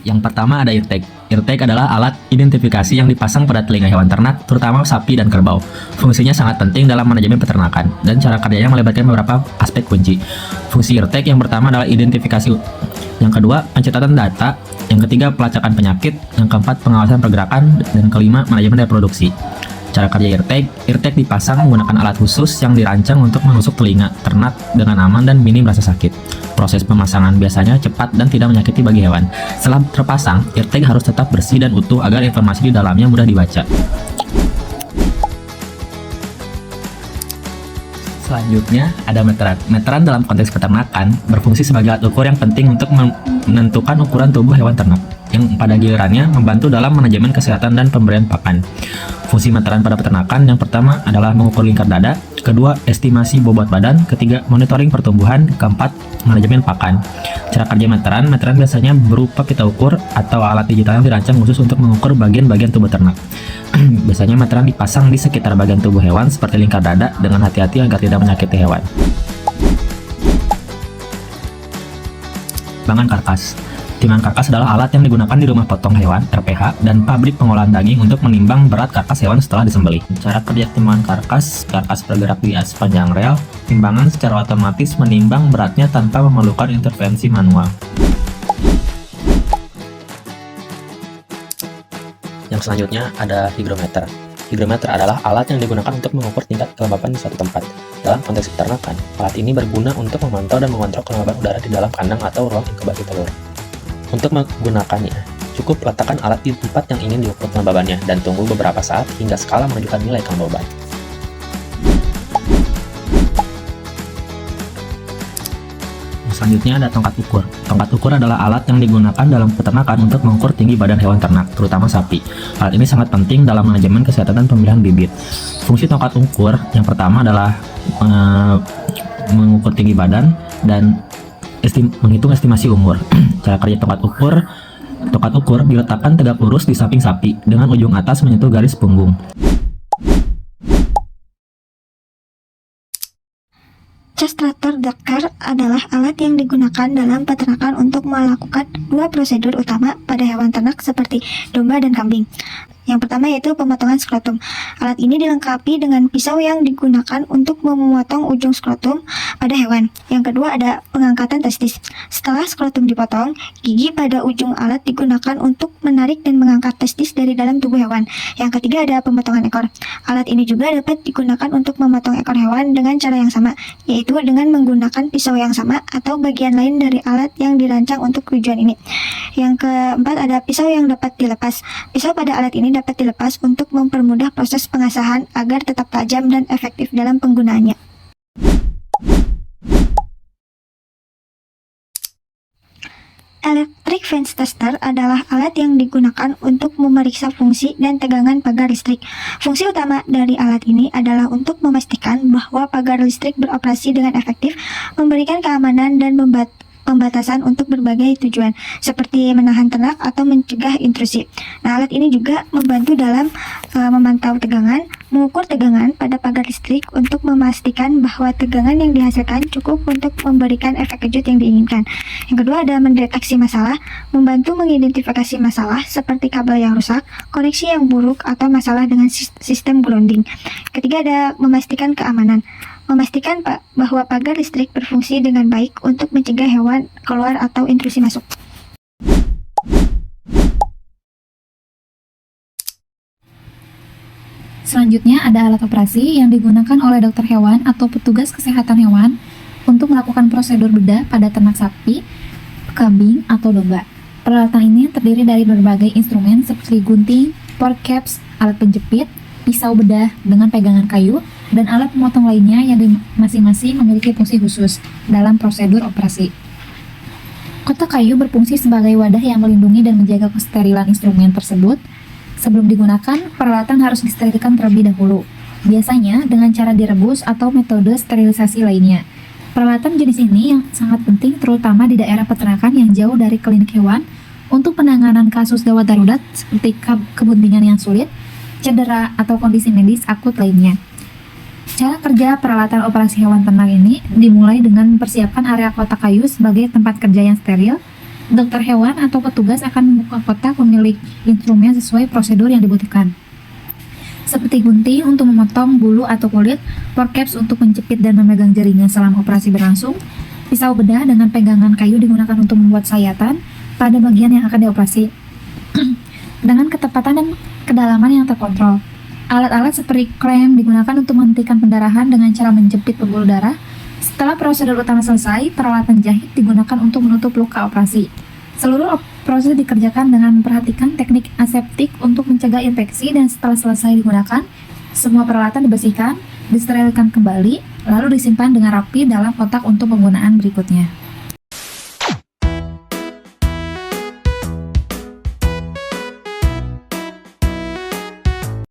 Yang pertama ada ear tag. Ear tag adalah alat identifikasi yang dipasang pada telinga hewan ternak, terutama sapi dan kerbau. Fungsinya sangat penting dalam manajemen peternakan, dan cara kerjanya melibatkan beberapa aspek kunci. Fungsi ear tag yang pertama adalah identifikasi. Yang kedua, pencatatan data. Yang ketiga, pelacakan penyakit. Yang keempat, pengawasan pergerakan. Dan kelima, manajemen reproduksi. Cara kerja ear tag dipasang menggunakan alat khusus yang dirancang untuk menusuk telinga ternak dengan aman dan minim rasa sakit. Proses pemasangan biasanya cepat dan tidak menyakiti bagi hewan. Setelah terpasang, ear tag harus tetap bersih dan utuh agar informasi di dalamnya mudah dibaca. Selanjutnya ada meteran. Meteran dalam konteks peternakan berfungsi sebagai alat ukur yang penting untuk menentukan ukuran tubuh hewan ternak, yang pada gilirannya membantu dalam manajemen kesehatan dan pemberian pakan. Fungsi meteran pada peternakan yang pertama adalah mengukur lingkar dada, kedua estimasi bobot badan, ketiga monitoring pertumbuhan, keempat manajemen pakan. Cara kerja meteran biasanya berupa pita ukur atau alat digital yang dirancang khusus untuk mengukur bagian-bagian tubuh ternak. Biasanya meteran dipasang di sekitar bagian tubuh hewan seperti lingkar dada dengan hati-hati agar tidak menyakiti hewan. Timbangan karkas. Timbangan karkas adalah alat yang digunakan di rumah potong hewan (RPH) dan pabrik pengolahan daging untuk menimbang berat karkas hewan setelah disembelih. Cara kerja timbangan karkas bergerak di sepanjang rel. Timbangan secara otomatis menimbang beratnya tanpa memerlukan intervensi manual. Yang selanjutnya ada hygrometer. Hygrometer adalah alat yang digunakan untuk mengukur tingkat kelembapan di suatu tempat. Dalam konteks peternakan, alat ini berguna untuk memantau dan mengontrol kelembapan udara di dalam kandang atau ruang inkubasi telur. Untuk menggunakannya, cukup letakkan alat di tempat yang ingin diukur kelembabannya dan tunggu beberapa saat hingga skala menunjukkan nilai kelembaban. Selanjutnya ada tongkat ukur. Tongkat ukur adalah alat yang digunakan dalam peternakan untuk mengukur tinggi badan hewan ternak, terutama sapi. Alat ini sangat penting dalam manajemen kesehatan dan pemilihan bibit. Fungsi tongkat ukur yang pertama adalah mengukur tinggi badan dan menghitung estimasi umur. Cara kerja tongkat ukur diletakkan tegak lurus di samping sapi dengan ujung atas menyentuh garis punggung. Castrator Dakar adalah alat yang digunakan dalam peternakan untuk melakukan dua prosedur utama pada hewan ternak seperti domba dan kambing. Yang pertama yaitu pemotongan skrotum. Alat ini dilengkapi dengan pisau yang digunakan untuk memotong ujung skrotum pada hewan. Yang kedua ada pengangkatan testis. Setelah skrotum dipotong, gigi pada ujung alat digunakan untuk menarik dan mengangkat testis dari dalam tubuh hewan. Yang ketiga ada pemotongan ekor. Alat ini juga dapat digunakan untuk memotong ekor hewan dengan cara yang sama, yaitu dengan menggunakan pisau yang sama atau bagian lain dari alat yang dirancang untuk tujuan ini. Yang keempat ada pisau yang dapat dilepas. Pisau pada alat ini dapat dilepas untuk mempermudah proses pengasahan agar tetap tajam dan efektif dalam penggunaannya. Electric fence tester adalah alat yang digunakan untuk memeriksa fungsi dan tegangan pagar listrik. Fungsi utama dari alat ini adalah untuk memastikan bahwa pagar listrik beroperasi dengan efektif, memberikan keamanan dan pembatasan untuk berbagai tujuan, seperti menahan ternak atau mencegah intrusi. Nah, alat ini juga membantu dalam memantau tegangan, mengukur tegangan pada pagar listrik untuk memastikan bahwa tegangan yang dihasilkan cukup untuk memberikan efek kejut yang diinginkan. Yang kedua ada mendeteksi masalah, membantu mengidentifikasi masalah seperti kabel yang rusak, koneksi yang buruk, atau masalah dengan sistem grounding. Ketiga ada memastikan keamanan, memastikan bahwa pagar listrik berfungsi dengan baik untuk mencegah hewan keluar atau intrusi masuk. Selanjutnya ada alat operasi yang digunakan oleh dokter hewan atau petugas kesehatan hewan untuk melakukan prosedur bedah pada ternak sapi, kambing, atau domba. Peralatan ini terdiri dari berbagai instrumen seperti gunting, forceps, alat penjepit, pisau bedah dengan pegangan kayu, dan alat pemotong lainnya yang masing-masing memiliki fungsi khusus dalam prosedur operasi. Kotak kayu berfungsi sebagai wadah yang melindungi dan menjaga kesterilan instrumen tersebut. Sebelum digunakan, peralatan harus disterilkan terlebih dahulu, biasanya dengan cara direbus atau metode sterilisasi lainnya. Peralatan jenis ini yang sangat penting terutama di daerah peternakan yang jauh dari klinik hewan untuk penanganan kasus gawat darurat seperti kebuntingan yang sulit, cedera, atau kondisi medis akut lainnya. Cara kerja peralatan operasi hewan ternak ini dimulai dengan mempersiapkan area kotak kayu sebagai tempat kerja yang steril. Dokter hewan atau petugas akan membuka kotak pemilik instrumen sesuai prosedur yang dibutuhkan, seperti gunting untuk memotong bulu atau kulit, forceps untuk menjepit dan memegang jaringan selama operasi berlangsung, pisau bedah dengan pegangan kayu digunakan untuk membuat sayatan pada bagian yang akan dioperasi dengan ketepatan dan kedalaman yang terkontrol. Alat-alat seperti klem digunakan untuk menghentikan pendarahan dengan cara menjepit pembuluh darah. Setelah prosedur utama selesai, peralatan jahit digunakan untuk menutup luka operasi. Seluruh proses dikerjakan dengan memperhatikan teknik aseptik untuk mencegah infeksi, dan setelah selesai digunakan, semua peralatan dibersihkan, disterilkan kembali, lalu disimpan dengan rapi dalam kotak untuk penggunaan berikutnya.